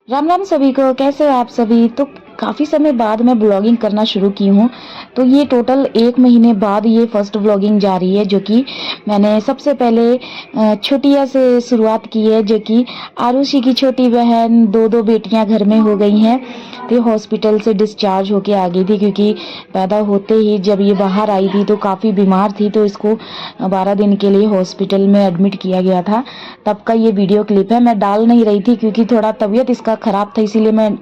राम राम सभी को, कैसे हो आप सभी। तो काफ़ी समय बाद मैं ब्लॉगिंग करना शुरू की हूँ। तो ये टोटल 1 महीने बाद ये फर्स्ट ब्लॉगिंग जा रही है, जो कि मैंने सबसे पहले छोटिया से शुरुआत की है, जो कि आरुषि की छोटी बहन, दो बेटियां घर में हो गई हैं। तो हॉस्पिटल से डिस्चार्ज होके आ गई थी, क्योंकि पैदा होते ही जब ये बाहर आई थी तो काफ़ी बीमार थी, तो इसको 12 दिन के लिए हॉस्पिटल में एडमिट किया गया था। तब का ये वीडियो क्लिप है। मैं डाल नहीं रही थी क्योंकि थोड़ा तबीयत इसका ख़राब था, इसीलिए मैं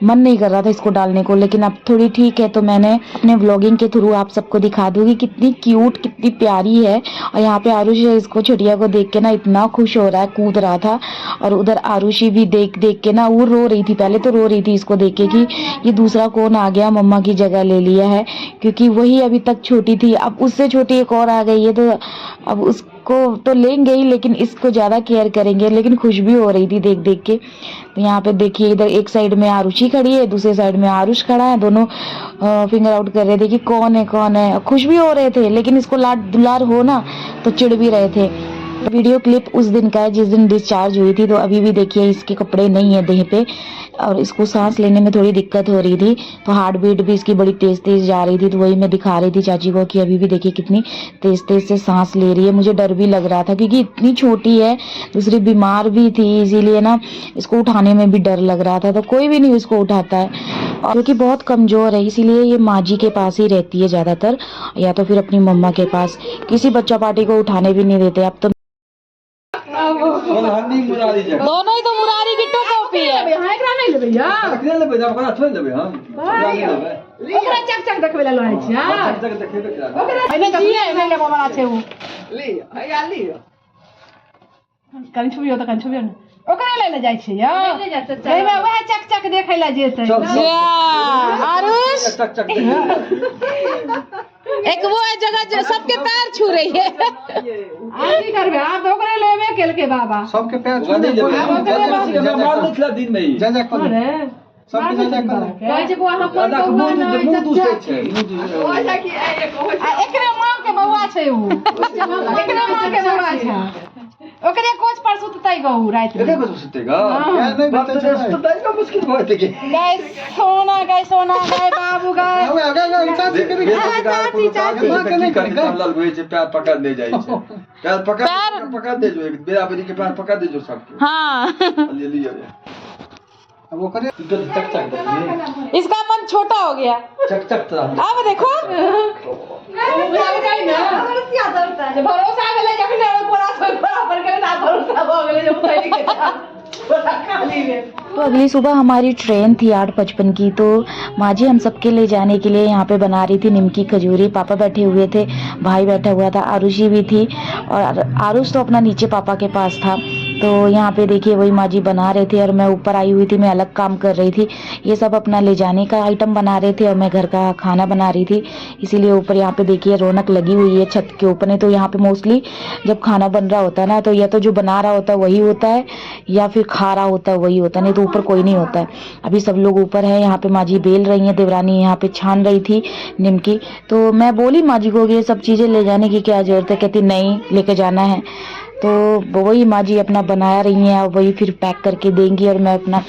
मन नहीं कर रहा था इसको डालने को। लेकिन अब थोड़ी ठीक है, तो मैंने अपने व्लॉगिंग के थ्रू आप सबको दिखा दूंगी कितनी क्यूट, कितनी प्यारी है। और यहाँ पे आरुषि इसको, छुटिया को देख के ना इतना खुश हो रहा है, कूद रहा था। और उधर आरुषि भी देख देख के ना वो रो रही थी। पहले तो रो रही थी इसको देख के कि ये दूसरा कौन आ गया, मम्मा की जगह ले लिया है, क्योंकि वही अभी तक छोटी थी। अब उससे छोटी एक और आ गई है, तो अब उसको तो लेंगे ही, लेकिन इसको ज़्यादा केयर करेंगे। लेकिन खुश भी हो रही थी देख देख के। तो यहाँ पे देखिए, इधर एक साइड में आरुषि खड़ी है, दूसरे साइड में आरुष खड़ा है। दोनों फिंगर आउट कर रहे थे कि कौन है कौन है। खुश भी हो रहे थे, लेकिन इसको लाड दुलार हो ना, तो चिढ़ भी रहे थे। वीडियो क्लिप उस दिन का है जिस दिन डिस्चार्ज हुई थी। तो अभी भी देखिए इसके कपड़े नहीं है देह पे, और इसको सांस लेने में थोड़ी दिक्कत हो रही थी। तो हार्ट बीट भी इसकी बड़ी तेज तेज जा रही थी। तो वही मैं दिखा रही थी चाची को कि अभी भी देखिए कितनी तेज तेज से सांस ले रही है। मुझे डर भी लग रहा था क्योंकि इतनी छोटी है, दूसरी बीमार भी थी, इसीलिए ना इसको उठाने में भी डर लग रहा था। तो कोई भी नहीं उसको उठाता है, और क्योंकि बहुत कमजोर है, इसीलिए ये माँ जी के पास ही रहती है ज्यादातर, या तो फिर अपनी मम्मा के पास। किसी बच्चा पार्टी को उठाने भी नहीं देते अब तो। दोनों ही तो मुरारी की टू कॉपी है। हां एकरा नहीं लेबै या एकरा लेबै जा, ओकरा छोड़ देबै हम, ओकरा नहीं लेबै। ओकरा चक चक देखबै ला लहै छियै, चक चक देखेबे करा ओकरा नहीं जिए नहीं लेबो बड़ा छै उ लियो हैया लियो। कनि छुबियो त कनि छुबियो न ओकरा ले ले जाय छै या ले जा चचा लेबै वह चक चक देखै ला जेतै। आरुष चक चक एक वो है जगह सबके पैर छू रही है। आजी करबे आप ओकरे लेबे केल के बाबा सबके पैर छू नहीं लेबे। मार निकला दिन में ही जा जा कर सब जा जा कर कहै छै बुआ हम कोन मुंह दूसरे छै, ओसा कि एकरे मां के बौआ छै उ, एकरे मां के बौआ छै। ओकरे कोच पर सुततै गौ रात में, एकरे कोच सुततै ग यार नहीं बच्चा छै सुततै का मुश्किल होत के गाय सोना गाय बाबू गाय चाची के चाची चाची मां के नहीं कर लल होय छै, पैर पकड़ ले जाय छै, पैर पकड़ दे जो, एक बेरा बेरी के पैर पकड़ दे जो सबके। हां ले लियो अब वो करे चक चक इसका मन छोटा हो गया, चक चक अब देखो भरोसा गेलै जखने पूरा बराबर के ना भरोसा हो गेलै जो पहले के। तो अगली सुबह हमारी ट्रेन थी 8:55 की। तो माँ जी हम सबके ले जाने के लिए यहाँ पे बना रही थी निमकी खजूरी। पापा बैठे हुए थे, भाई बैठा हुआ था, आरुषि भी थी, और आरुष तो अपना नीचे पापा के पास था। तो यहाँ पे देखिए वही माँ जी बना रहे थे, और मैं ऊपर आई हुई थी, मैं अलग काम कर रही थी। ये सब अपना ले जाने का आइटम बना रहे थे, और मैं घर का खाना बना रही थी। इसीलिए ऊपर यहाँ पे देखिए रौनक लगी हुई है छत के ऊपर। नहीं तो यहाँ पे मोस्टली जब खाना बन रहा होता है ना, तो या तो जो बना रहा होता है वही होता है, या फिर खा रहा होता है वही होता है, नहीं तो ऊपर कोई नहीं होता है। अभी सब लोग ऊपर है, यहाँ पे माँ जी बेल रही हैं, देवरानी यहाँ पे छान रही थी निमकी। तो मैं बोली माँ जी को ये सब चीज़ें ले जाने की क्या जरूरत है, कहती नहीं लेके जाना है। तो वही माँ जी अपना बना रही हैं, और वही फिर पैक करके देंगी, और मैं अपना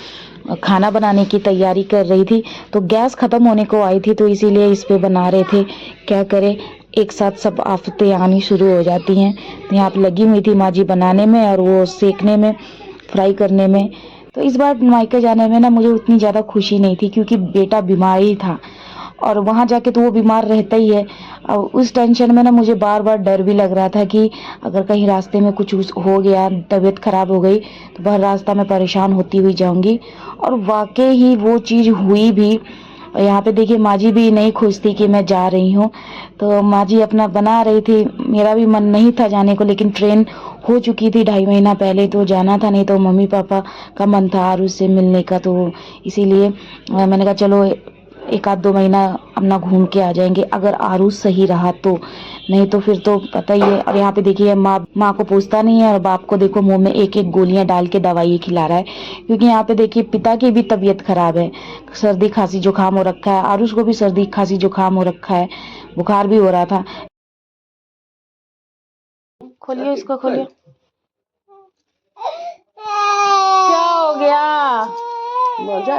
खाना बनाने की तैयारी कर रही थी। तो गैस ख़त्म होने को आई थी, तो इसीलिए इस पे बना रहे थे। क्या करें, एक साथ सब आफतें आनी शुरू हो जाती हैं। तो यहाँ पे लगी हुई थी माँ जी बनाने में, और वो सेकने में, फ्राई करने में। तो इस बार मायके जाने में ना मुझे उतनी ज़्यादा खुशी नहीं थी, क्योंकि बेटा बीमार ही था, और वहाँ जाके तो वो बीमार रहता ही है। और उस टेंशन में ना मुझे बार बार डर भी लग रहा था कि अगर कहीं रास्ते में कुछ हो गया, तबीयत ख़राब हो गई, तो भर रास्ता में परेशान होती हुई जाऊंगी। और वाकई ही वो चीज़ हुई भी। और यहाँ पे देखिए माँ जी भी नहीं खुश थी कि मैं जा रही हूँ। तो माँ जी अपना बना रही थी, मेरा भी मन नहीं था जाने को, लेकिन ट्रेन हो चुकी थी 2.5 महीना पहले, तो जाना था। नहीं तो मम्मी पापा का मन था आरुष से मिलने का, तो इसीलिए मैंने कहा चलो 1 आध 2 महीना अपना घूम के आ जाएंगे, अगर आरुष सही रहा तो। नहीं तो फिर तो पता ही है। और यहाँ पे देखिए माँ को पूछता नहीं है, और बाप को देखो मुंह में एक एक गोलियां डाल के दवाई खिला रहा है, क्योंकि यहाँ पे देखिए पिता की भी तबीयत खराब है, सर्दी खांसी जुकाम हो रखा है। आरुष को भी सर्दी खांसी जुकाम हो रखा है, बुखार भी हो रहा था। खोलिए इसको, खोलिए। क्या हो गया? मजा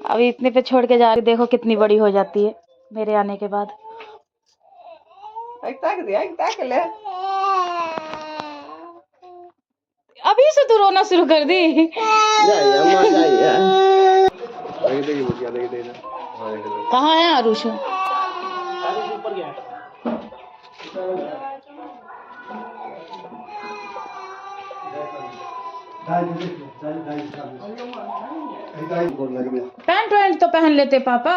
अभी इतने पे छोड़ के जा रही, देखो कितनी बड़ी हो जाती है मेरे आने के बाद। अभी से तू रोना शुरू कर दी। कहाँ है आरुष? ऊपर गया। पैंट वैंट तो पहन लेते पापा।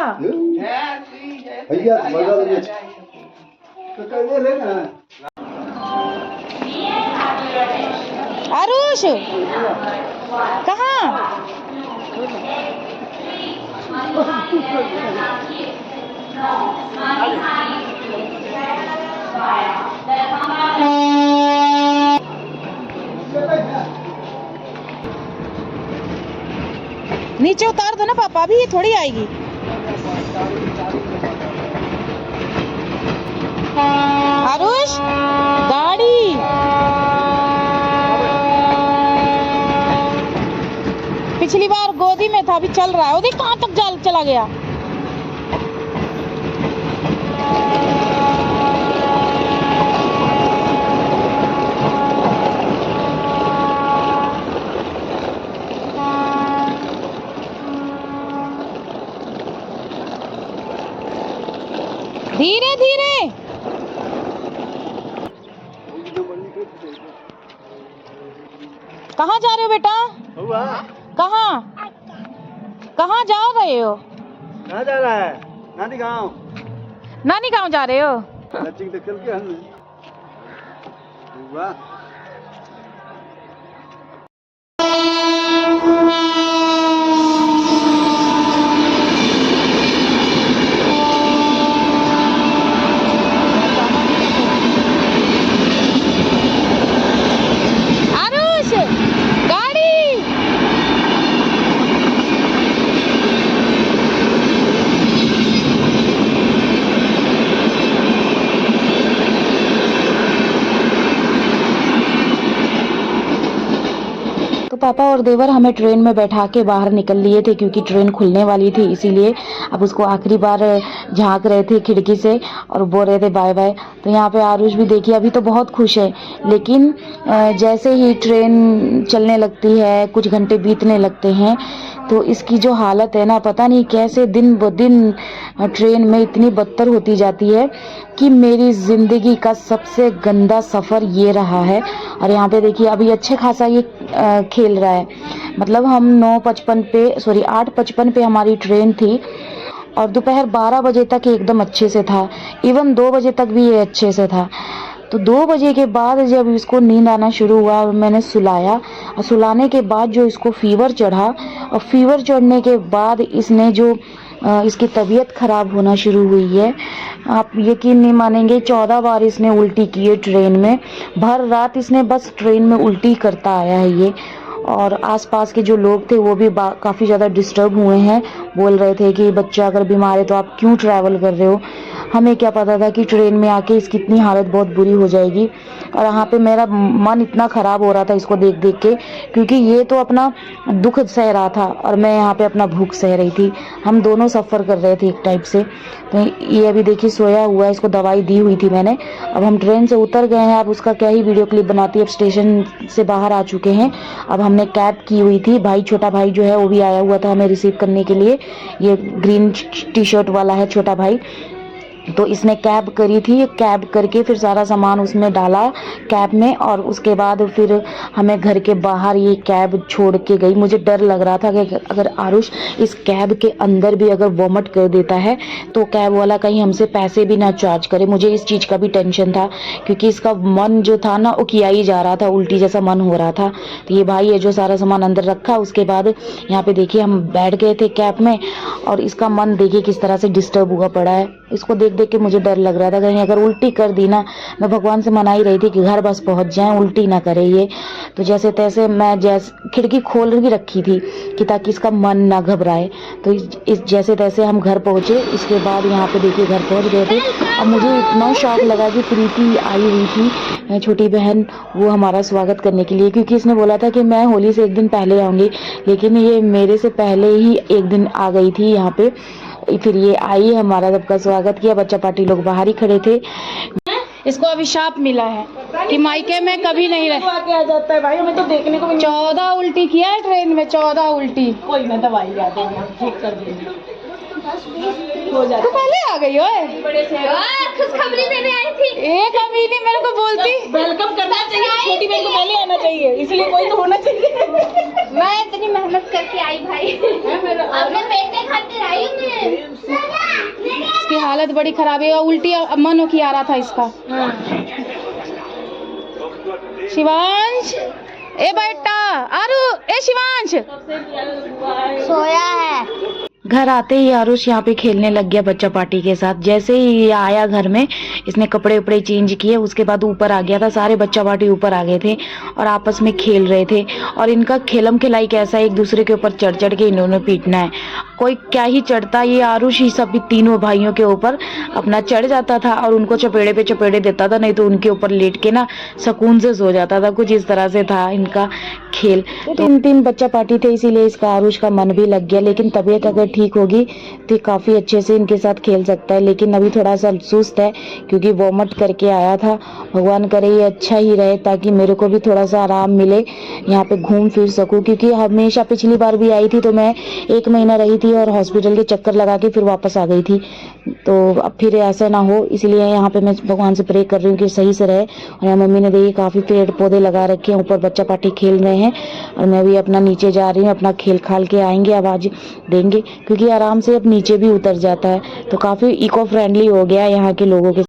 आरुष कहाँ? नीचे उतार दो ना पापा, अभी ये थोड़ी आएगी। आरुष गाड़ी। पिछली बार गोदी में था, अभी चल रहा है। वो देख कहाँ तक जाल चला गया। धीरे धीरे। कहाँ जा रहे हो बेटा? कहाँ कहाँ जा रहे हो? कहाँ जा रहा है? नानी गाँव। नानी गाँव जा रहे हो? चल के हम पापा और देवर हमें ट्रेन में बैठा के बाहर निकल लिए थे, क्योंकि ट्रेन खुलने वाली थी, इसीलिए अब उसको आखिरी बार झांक रहे थे खिड़की से और बोल रहे थे बाय बाय। तो यहाँ पे आरुष भी देखिए अभी तो बहुत खुश है, लेकिन जैसे ही ट्रेन चलने लगती है, कुछ घंटे बीतने लगते हैं, तो इसकी जो हालत है ना, पता नहीं कैसे दिन ब दिन ट्रेन में इतनी बदतर होती जाती है कि मेरी ज़िंदगी का सबसे गंदा सफ़र ये रहा है। और यहाँ पे देखिए अभी अच्छे खासा ये खेल रहा है। मतलब हम 8:55 पे हमारी ट्रेन थी और दोपहर 12 बजे तक एकदम अच्छे से था, इवन 2 बजे तक भी ये अच्छे से था। तो 2 बजे के बाद जब इसको नींद आना शुरू हुआ और मैंने सुलाया, और सुलाने के बाद जो इसको फीवर चढ़ा, और फीवर चढ़ने के बाद इसने जो इसकी तबीयत ख़राब होना शुरू हुई है। आप यकीन नहीं मानेंगे, 14 बार इसने उल्टी की है ट्रेन में। भर रात इसने बस ट्रेन में उल्टी करता आया है ये। और आसपास के जो लोग थे वो भी काफ़ी ज़्यादा डिस्टर्ब हुए हैं, बोल रहे थे कि बच्चा अगर बीमार है तो आप क्यों ट्रैवल कर रहे हो। हमें क्या पता था कि ट्रेन में आके इसकी इतनी हालत बहुत बुरी हो जाएगी। और यहाँ पे मेरा मन इतना ख़राब हो रहा था इसको देख देख के, क्योंकि ये तो अपना दुख सह रहा था और मैं यहाँ पे अपना भूख सह रही थी। हम दोनों सफ़र कर रहे थे एक टाइप से। तो ये अभी देखिए सोया हुआ है, इसको दवाई दी हुई थी मैंने। अब हम ट्रेन से उतर गए हैं, अब उसका क्या ही वीडियो क्लिप बनाती है। अब स्टेशन से बाहर आ चुके हैं। अब हमने कैब की हुई थी, भाई छोटा भाई जो है वो भी आया हुआ था हमें रिसीव करने के लिए। ये ग्रीन टी शर्ट वाला है छोटा भाई, तो इसने कैब करी थी। कैब करके फिर सारा सामान उसमें डाला कैब में, और उसके बाद फिर हमें घर के बाहर ये कैब छोड़ के गई। मुझे डर लग रहा था कि अगर आरुष इस कैब के अंदर भी अगर वॉमिट कर देता है तो कैब वाला कहीं हमसे पैसे भी ना चार्ज करे। मुझे इस चीज़ का भी टेंशन था, क्योंकि इसका मन जो था ना वो किया ही जा रहा था, उल्टी जैसा मन हो रहा था। तो ये भाई है जो सारा सामान अंदर रखा। उसके बाद यहाँ पे देखिए हम बैठ गए थे कैब में, और इसका मन देखिए किस तरह से डिस्टर्ब हुआ पड़ा है। इसको देख देख के मुझे डर लग रहा था, कहीं अगर उल्टी कर दी ना, मैं भगवान से मना ही रही थी कि घर बस पहुंच जाए, उल्टी ना करे ये। तो जैसे तैसे मैं खिड़की खोल भी रखी थी कि ताकि इसका मन ना घबराए। तो इस जैसे तैसे हम घर पहुंचे। इसके बाद यहाँ पे देखिए घर पहुंच गए थे। अब मुझे इतना शौक लगा कि प्रीति आई हुई थी, छोटी बहन, वो हमारा स्वागत करने के लिए, क्योंकि इसने बोला था कि मैं होली से एक दिन पहले आऊँगी, लेकिन ये मेरे से पहले ही एक दिन आ गई थी यहाँ पे। फिर ये आई, हमारा सबका स्वागत किया। बच्चा पार्टी लोग बाहर ही खड़े थे। इसको अभिशाप मिला है कि मायके में कभी नहीं रहे। आके आ जाता है भाई, हमें तो देखने को भी 14 उल्टी किया है ट्रेन में, 14 उल्टी। कोई ना, दवाई ला देंगे, ठीक कर देंगे, हो जाता। तो पहले आ गई हो, खुशखबरी देने आई थी। एक अमीनी मेरे को बोलती। वेलकम करना चाहिए, छोटी बहन को पहले आना चाहिए, इसलिए कोई तो होना चाहिए। मैं इतनी मेहनत करके आई भाई, अपने बेटे खातिर आई हूँ मैं। इसकी हालत बड़ी खराब है, उल्टी मन की आ रहा था इसका। शिवांश, ए बेटा, आरू, ए शिवांश सोया है। घर आते ही आरुष यहाँ पे खेलने लग गया बच्चा पार्टी के साथ। जैसे ही ये आया घर में, इसने कपड़े उपड़े चेंज किए, उसके बाद ऊपर आ गया था। सारे बच्चा पार्टी ऊपर आ गए थे और आपस में खेल रहे थे। और इनका खेलम खिलाई कैसा है, एक दूसरे के ऊपर चढ़ चढ़ के इन्होंने पीटना है। कोई क्या ही चढ़ता, ये आरुष ही सब तीनों भाइयों के ऊपर अपना चढ़ जाता था और उनको चपेड़े पे चपेड़े देता था, नहीं तो उनके ऊपर लेट के ना सुकून से सो जाता था। कुछ इस तरह से था इनका खेल। तो 3 बच्चा पार्टी थे, इसीलिए इसका आरुष का मन भी लग गया। लेकिन तबीयत अगर ठीक होगी तो काफी अच्छे से इनके साथ खेल सकता है। लेकिन अभी थोड़ा सा सुस्त है क्योंकि वॉमिट करके आया था। भगवान करे ये अच्छा ही रहे, ताकि मेरे को भी थोड़ा सा आराम मिले, यहाँ पे घूम फिर सकूं। क्योंकि हमेशा पिछली बार भी आई थी तो मैं 1 महीना रही थी और हॉस्पिटल के चक्कर लगा के फिर वापस आ गई थी। तो अब फिर ऐसा ना हो, इसलिए यहाँ पे मैं भगवान से प्रे कर रही हूँ कि सही से रहे। और यहाँ मम्मी ने देखिए काफी पेड़ पौधे लगा रखे हैं, ऊपर बच्चा पार्टी खेल रहे हैं और मैं भी अपना नीचे जा रही हूँ। अपना खेल खाल के आएंगे, आवाज देंगे, क्योंकि आराम से अब नीचे भी उतर जाता है। तो काफी इको फ्रेंडली हो गया यहाँ के लोगों के